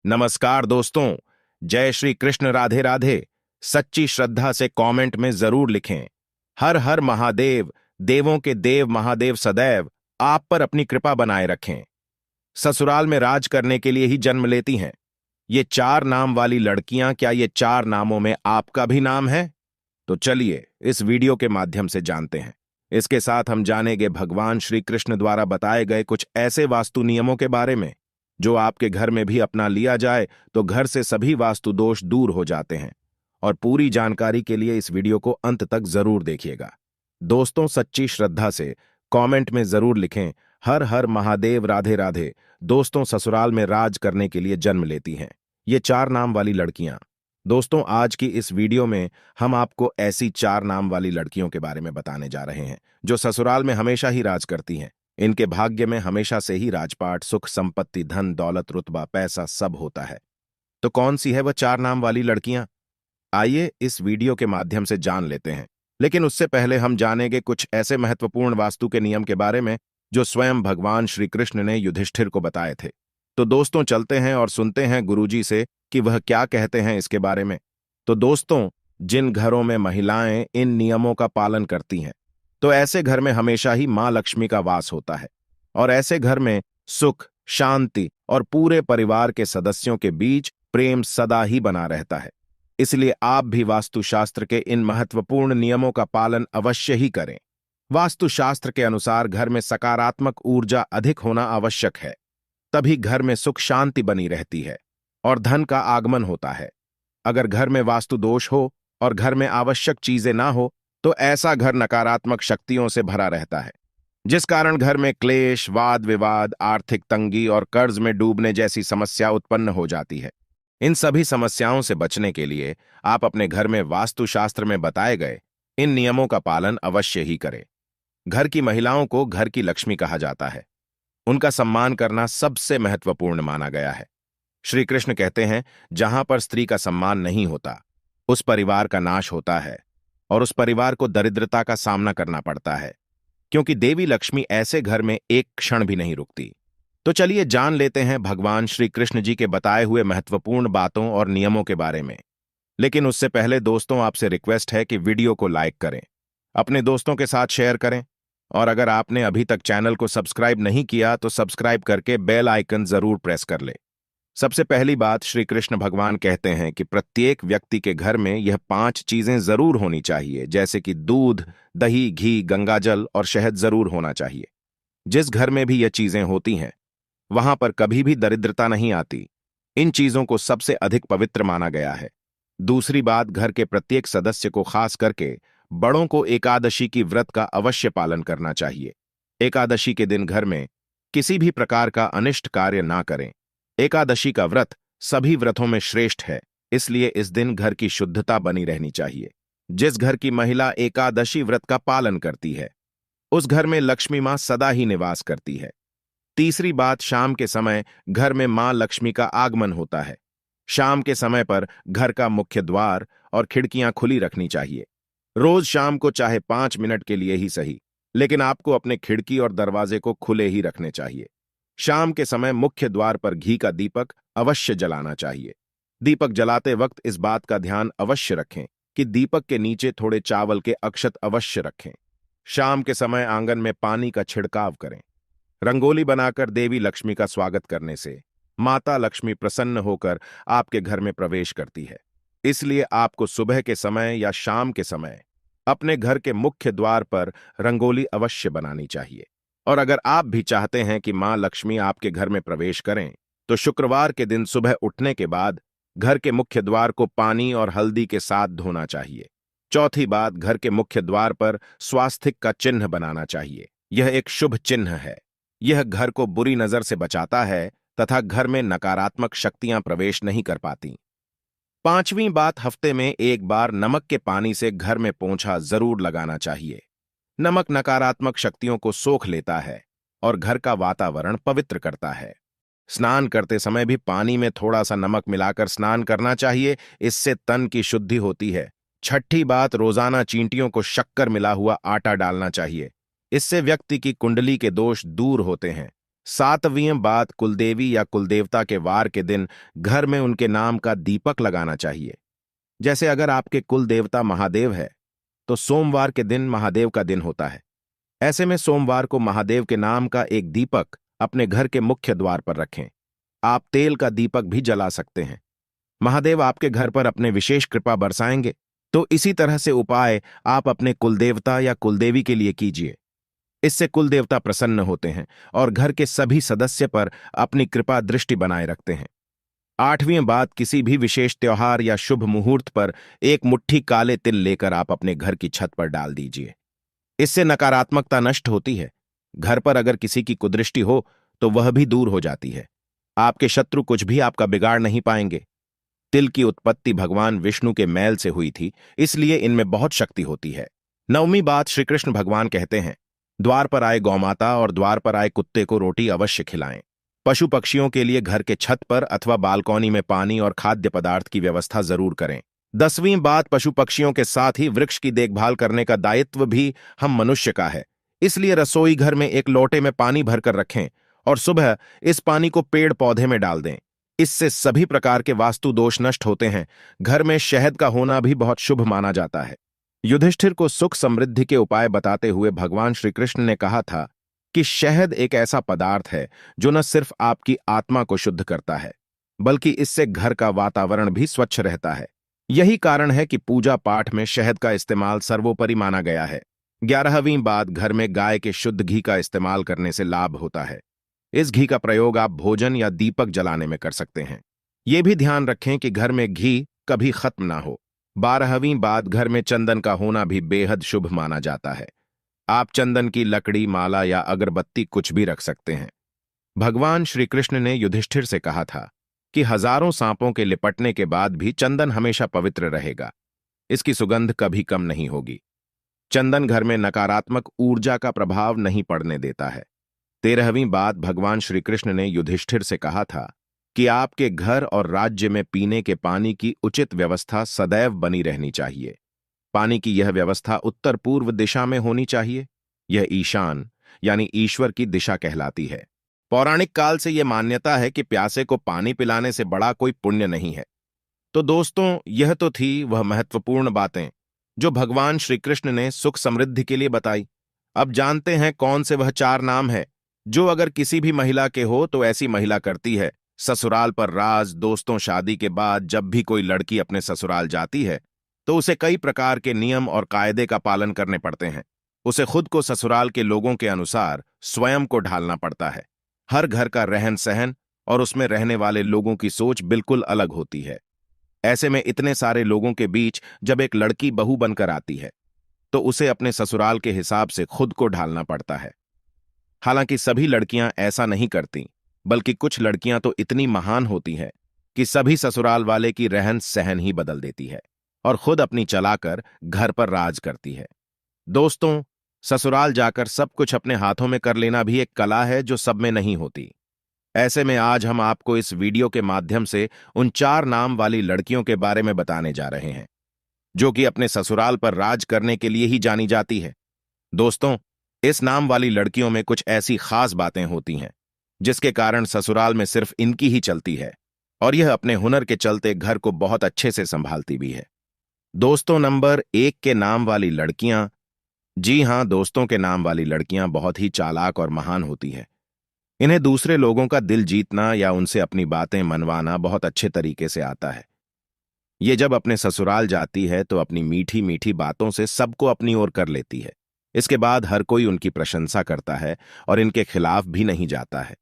नमस्कार दोस्तों। जय श्री कृष्ण। राधे राधे। सच्ची श्रद्धा से कमेंट में जरूर लिखें। हर हर महादेव। देवों के देव महादेव सदैव आप पर अपनी कृपा बनाए रखें। ससुराल में राज करने के लिए ही जन्म लेती हैं ये चार नाम वाली लड़कियां। क्या ये चार नामों में आपका भी नाम है? तो चलिए इस वीडियो के माध्यम से जानते हैं। इसके साथ हम जानेंगे भगवान श्री कृष्ण द्वारा बताए गए कुछ ऐसे वास्तु नियमों के बारे में जो आपके घर में भी अपना लिया जाए तो घर से सभी वास्तु दोष दूर हो जाते हैं। और पूरी जानकारी के लिए इस वीडियो को अंत तक जरूर देखिएगा। दोस्तों, सच्ची श्रद्धा से कमेंट में जरूर लिखें हर हर महादेव। राधे राधे। दोस्तों, ससुराल में राज करने के लिए जन्म लेती हैं ये चार नाम वाली लड़कियां। दोस्तों, आज की इस वीडियो में हम आपको ऐसी चार नाम वाली लड़कियों के बारे में बताने जा रहे हैं जो ससुराल में हमेशा ही राज करती हैं। इनके भाग्य में हमेशा से ही राजपाट, सुख, संपत्ति, धन, दौलत, रुतबा, पैसा सब होता है। तो कौन सी है वह चार नाम वाली लड़कियां? आइए इस वीडियो के माध्यम से जान लेते हैं। लेकिन उससे पहले हम जानेंगे कुछ ऐसे महत्वपूर्ण वास्तु के नियम के बारे में जो स्वयं भगवान श्री कृष्ण ने युधिष्ठिर को बताए थे। तो दोस्तों, चलते हैं और सुनते हैं गुरुजी से कि वह क्या कहते हैं इसके बारे में। तो दोस्तों, जिन घरों में महिलाएं इन नियमों का पालन करती हैं तो ऐसे घर में हमेशा ही मां लक्ष्मी का वास होता है और ऐसे घर में सुख, शांति और पूरे परिवार के सदस्यों के बीच प्रेम सदा ही बना रहता है। इसलिए आप भी वास्तुशास्त्र के इन महत्वपूर्ण नियमों का पालन अवश्य ही करें। वास्तुशास्त्र के अनुसार घर में सकारात्मक ऊर्जा अधिक होना आवश्यक है, तभी घर में सुख शांति बनी रहती है और धन का आगमन होता है। अगर घर में वास्तु दोष हो और घर में आवश्यक चीजें ना हो तो ऐसा घर नकारात्मक शक्तियों से भरा रहता है, जिस कारण घर में क्लेश, वाद विवाद, आर्थिक तंगी और कर्ज में डूबने जैसी समस्या उत्पन्न हो जाती है। इन सभी समस्याओं से बचने के लिए आप अपने घर में वास्तुशास्त्र में बताए गए इन नियमों का पालन अवश्य ही करें। घर की महिलाओं को घर की लक्ष्मी कहा जाता है। उनका सम्मान करना सबसे महत्वपूर्ण माना गया है। श्री कृष्ण कहते हैं, जहां पर स्त्री का सम्मान नहीं होता उस परिवार का नाश होता है और उस परिवार को दरिद्रता का सामना करना पड़ता है, क्योंकि देवी लक्ष्मी ऐसे घर में एक क्षण भी नहीं रुकती। तो चलिए जान लेते हैं भगवान श्री कृष्ण जी के बताए हुए महत्वपूर्ण बातों और नियमों के बारे में। लेकिन उससे पहले दोस्तों, आपसे रिक्वेस्ट है कि वीडियो को लाइक करें, अपने दोस्तों के साथ शेयर करें और अगर आपने अभी तक चैनल को सब्सक्राइब नहीं किया तो सब्सक्राइब करके बेल आइकन जरूर प्रेस कर ले। सबसे पहली बात, श्री कृष्ण भगवान कहते हैं कि प्रत्येक व्यक्ति के घर में यह 5 चीजें जरूर होनी चाहिए, जैसे कि दूध, दही, घी, गंगाजल और शहद जरूर होना चाहिए। जिस घर में भी यह चीजें होती हैं वहां पर कभी भी दरिद्रता नहीं आती। इन चीजों को सबसे अधिक पवित्र माना गया है। दूसरी बात, घर के प्रत्येक सदस्य को, खास करके बड़ों को, एकादशी की व्रत का अवश्य पालन करना चाहिए। एकादशी के दिन घर में किसी भी प्रकार का अनिष्ट कार्य ना करें। एकादशी का व्रत सभी व्रतों में श्रेष्ठ है, इसलिए इस दिन घर की शुद्धता बनी रहनी चाहिए। जिस घर की महिला एकादशी व्रत का पालन करती है उस घर में लक्ष्मी मां सदा ही निवास करती है। तीसरी बात, शाम के समय घर में मां लक्ष्मी का आगमन होता है। शाम के समय पर घर का मुख्य द्वार और खिड़कियां खुली रखनी चाहिए। रोज शाम को चाहे 5 मिनट के लिए ही सही, लेकिन आपको अपने खिड़की और दरवाजे को खुले ही रखने चाहिए। शाम के समय मुख्य द्वार पर घी का दीपक अवश्य जलाना चाहिए। दीपक जलाते वक्त इस बात का ध्यान अवश्य रखें कि दीपक के नीचे थोड़े चावल के अक्षत अवश्य रखें। शाम के समय आंगन में पानी का छिड़काव करें। रंगोली बनाकर देवी लक्ष्मी का स्वागत करने से माता लक्ष्मी प्रसन्न होकर आपके घर में प्रवेश करती है। इसलिए आपको सुबह के समय या शाम के समय अपने घर के मुख्य द्वार पर रंगोली अवश्य बनानी चाहिए। और अगर आप भी चाहते हैं कि मां लक्ष्मी आपके घर में प्रवेश करें तो शुक्रवार के दिन सुबह उठने के बाद घर के मुख्य द्वार को पानी और हल्दी के साथ धोना चाहिए। चौथी बात, घर के मुख्य द्वार पर स्वास्तिक का चिन्ह बनाना चाहिए। यह एक शुभ चिन्ह है। यह घर को बुरी नजर से बचाता है तथा घर में नकारात्मक शक्तियां प्रवेश नहीं कर पाती। पांचवीं बात, हफ्ते में एक बार नमक के पानी से घर में पोंछा जरूर लगाना चाहिए। नमक नकारात्मक शक्तियों को सोख लेता है और घर का वातावरण पवित्र करता है। स्नान करते समय भी पानी में थोड़ा सा नमक मिलाकर स्नान करना चाहिए, इससे तन की शुद्धि होती है। छठी बात, रोजाना चींटियों को शक्कर मिला हुआ आटा डालना चाहिए। इससे व्यक्ति की कुंडली के दोष दूर होते हैं 7वीं बात, कुलदेवी या कुलदेवता के वार के दिन घर में उनके नाम का दीपक लगाना चाहिए। जैसे अगर आपके कुल देवता महादेव है तो सोमवार के दिन महादेव का दिन होता है। ऐसे में सोमवार को महादेव के नाम का एक दीपक अपने घर के मुख्य द्वार पर रखें। आप तेल का दीपक भी जला सकते हैं। महादेव आपके घर पर अपने विशेष कृपा बरसाएंगे। तो इसी तरह से उपाय आप अपने कुलदेवता या कुलदेवी के लिए कीजिए। इससे कुलदेवता प्रसन्न होते हैं और घर के सभी सदस्य पर अपनी कृपा दृष्टि बनाए रखते हैं। 8वीं बात, किसी भी विशेष त्योहार या शुभ मुहूर्त पर एक मुट्ठी काले तिल लेकर आप अपने घर की छत पर डाल दीजिए। इससे नकारात्मकता नष्ट होती है। घर पर अगर किसी की कुदृष्टि हो तो वह भी दूर हो जाती है। आपके शत्रु कुछ भी आपका बिगाड़ नहीं पाएंगे। तिल की उत्पत्ति भगवान विष्णु के मैल से हुई थी, इसलिए इनमें बहुत शक्ति होती है। 9वीं बात, श्री कृष्ण भगवान कहते हैं, द्वार पर आए गौमाता और द्वार पर आए कुत्ते को रोटी अवश्य खिलाएं। पशु पक्षियों के लिए घर के छत पर अथवा बालकनी में पानी और खाद्य पदार्थ की व्यवस्था जरूर करें। 10वीं बात, पशु पक्षियों के साथ ही वृक्ष की देखभाल करने का दायित्व भी हम मनुष्य का है। इसलिए रसोई घर में एक लोटे में पानी भरकर रखें और सुबह इस पानी को पेड़ पौधे में डाल दें। इससे सभी प्रकार के वास्तु दोष नष्ट होते हैं। घर में शहद का होना भी बहुत शुभ माना जाता है। युधिष्ठिर को सुख समृद्धि के उपाय बताते हुए भगवान श्री कृष्ण ने कहा था कि शहद एक ऐसा पदार्थ है जो न सिर्फ आपकी आत्मा को शुद्ध करता है, बल्कि इससे घर का वातावरण भी स्वच्छ रहता है। यही कारण है कि पूजा पाठ में शहद का इस्तेमाल सर्वोपरि माना गया है। 11वीं बात, घर में गाय के शुद्ध घी का इस्तेमाल करने से लाभ होता है। इस घी का प्रयोग आप भोजन या दीपक जलाने में कर सकते हैं। ये भी ध्यान रखें कि घर में घी कभी खत्म ना हो। 12वीं बात, घर में चंदन का होना भी बेहद शुभ माना जाता है। आप चंदन की लकड़ी, माला या अगरबत्ती कुछ भी रख सकते हैं। भगवान श्री कृष्ण ने युधिष्ठिर से कहा था कि हजारों सांपों के लिपटने के बाद भी चंदन हमेशा पवित्र रहेगा। इसकी सुगंध कभी कम नहीं होगी। चंदन घर में नकारात्मक ऊर्जा का प्रभाव नहीं पड़ने देता है। 13वीं बात, भगवान श्री कृष्ण ने युधिष्ठिर से कहा था कि आपके घर और राज्य में पीने के पानी की उचित व्यवस्था सदैव बनी रहनी चाहिए। पानी की यह व्यवस्था उत्तर पूर्व दिशा में होनी चाहिए। यह ईशान यानी ईश्वर की दिशा कहलाती है। पौराणिक काल से यह मान्यता है कि प्यासे को पानी पिलाने से बड़ा कोई पुण्य नहीं है। तो दोस्तों, यह तो थी वह महत्वपूर्ण बातें जो भगवान श्री कृष्ण ने सुख समृद्धि के लिए बताई। अब जानते हैं कौन से वह 4 नाम है जो अगर किसी भी महिला के हो तो ऐसी महिला करती है। ससुराल पर राज। दोस्तों, शादी के बाद जब भी कोई लड़की अपने ससुराल जाती है तो उसे कई प्रकार के नियम और कायदे का पालन करने पड़ते हैं। उसे खुद को ससुराल के लोगों के अनुसार स्वयं को ढालना पड़ता है। हर घर का रहन सहन और उसमें रहने वाले लोगों की सोच बिल्कुल अलग होती है। ऐसे में इतने सारे लोगों के बीच जब एक लड़की बहू बनकर आती है तो उसे अपने ससुराल के हिसाब से खुद को ढालना पड़ता है। हालांकि सभी लड़कियां ऐसा नहीं करती, बल्कि कुछ लड़कियां तो इतनी महान होती हैं कि सभी ससुराल वाले की रहन सहन ही बदल देती है और खुद अपनी चलाकर घर पर राज करती है। दोस्तों, ससुराल जाकर सब कुछ अपने हाथों में कर लेना भी एक कला है जो सब में नहीं होती। ऐसे में आज हम आपको इस वीडियो के माध्यम से उन 4 नाम वाली लड़कियों के बारे में बताने जा रहे हैं जो कि अपने ससुराल पर राज करने के लिए ही जानी जाती है। दोस्तों, इस नाम वाली लड़कियों में कुछ ऐसी खास बातें होती हैं जिसके कारण ससुराल में सिर्फ इनकी ही चलती है और यह अपने हुनर के चलते घर को बहुत अच्छे से संभालती भी है। दोस्तों, नंबर 1 के नाम वाली लड़कियां। जी हां दोस्तों, के नाम वाली लड़कियां बहुत ही चालाक और महान होती हैं। इन्हें दूसरे लोगों का दिल जीतना या उनसे अपनी बातें मनवाना बहुत अच्छे तरीके से आता है। ये जब अपने ससुराल जाती है तो अपनी मीठी मीठी बातों से सबको अपनी ओर कर लेती है। इसके बाद हर कोई उनकी प्रशंसा करता है और इनके खिलाफ भी नहीं जाता है।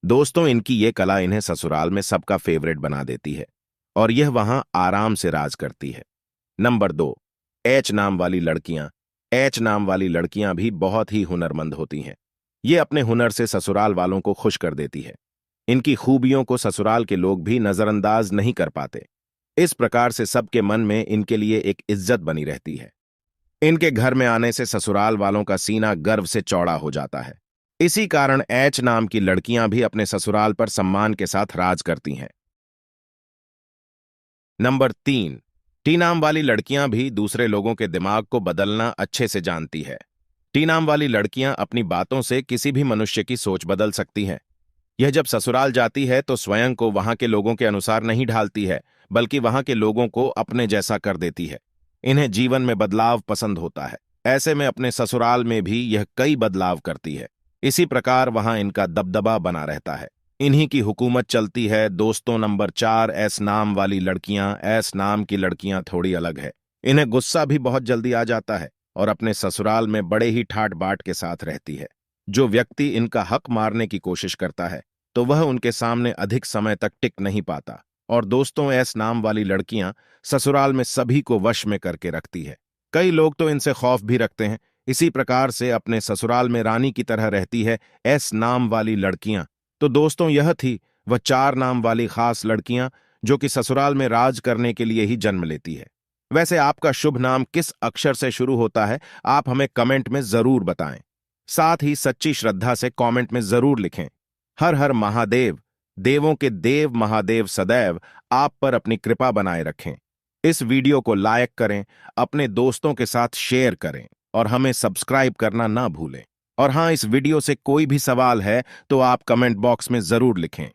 दोस्तों, इनकी ये कला इन्हें ससुराल में सबका फेवरेट बना देती है और यह वहां आराम से राज करती है। नंबर 2, एच नाम वाली लड़कियां। एच नाम वाली लड़कियां भी बहुत ही हुनरमंद होती हैं। ये अपने हुनर से ससुराल वालों को खुश कर देती है। इनकी खूबियों को ससुराल के लोग भी नजरअंदाज नहीं कर पाते। इस प्रकार से सबके मन में इनके लिए एक इज्जत बनी रहती है। इनके घर में आने से ससुराल वालों का सीना गर्व से चौड़ा हो जाता है। इसी कारण एच नाम की लड़कियां भी अपने ससुराल पर सम्मान के साथ राज करती हैं। नंबर 3, टी नाम वाली लड़कियां भी दूसरे लोगों के दिमाग को बदलना अच्छे से जानती है। टी नाम वाली लड़कियां अपनी बातों से किसी भी मनुष्य की सोच बदल सकती हैं। यह जब ससुराल जाती है तो स्वयं को वहां के लोगों के अनुसार नहीं ढालती है, बल्कि वहां के लोगों को अपने जैसा कर देती है। इन्हें जीवन में बदलाव पसंद होता है। ऐसे में अपने ससुराल में भी यह कई बदलाव करती है। इसी प्रकार वहां इनका दबदबा बना रहता है। इन्हीं की हुकूमत चलती है। दोस्तों, नंबर 4, एस नाम वाली लड़कियां। एस नाम की लड़कियां थोड़ी अलग है। इन्हें गुस्सा भी बहुत जल्दी आ जाता है और अपने ससुराल में बड़े ही ठाट बाट के साथ रहती है। जो व्यक्ति इनका हक मारने की कोशिश करता है तो वह उनके सामने अधिक समय तक टिक नहीं पाता। और दोस्तों, एस नाम वाली लड़कियां ससुराल में सभी को वश में करके रखती है। कई लोग तो इनसे खौफ भी रखते हैं। इसी प्रकार से अपने ससुराल में रानी की तरह रहती है एस नाम वाली लड़कियां। तो दोस्तों, यह थी वह 4 नाम वाली खास लड़कियां जो कि ससुराल में राज करने के लिए ही जन्म लेती है। वैसे आपका शुभ नाम किस अक्षर से शुरू होता है, आप हमें कमेंट में जरूर बताएं। साथ ही सच्ची श्रद्धा से कमेंट में जरूर लिखें। हर हर महादेव, देवों के देव महादेव सदैव आप पर अपनी कृपा बनाए रखें। इस वीडियो को लाइक करें, अपने दोस्तों के साथ शेयर करें और हमें सब्सक्राइब करना ना भूलें। और हाँ, इस वीडियो से कोई भी सवाल है तो आप कमेंट बॉक्स में जरूर लिखें।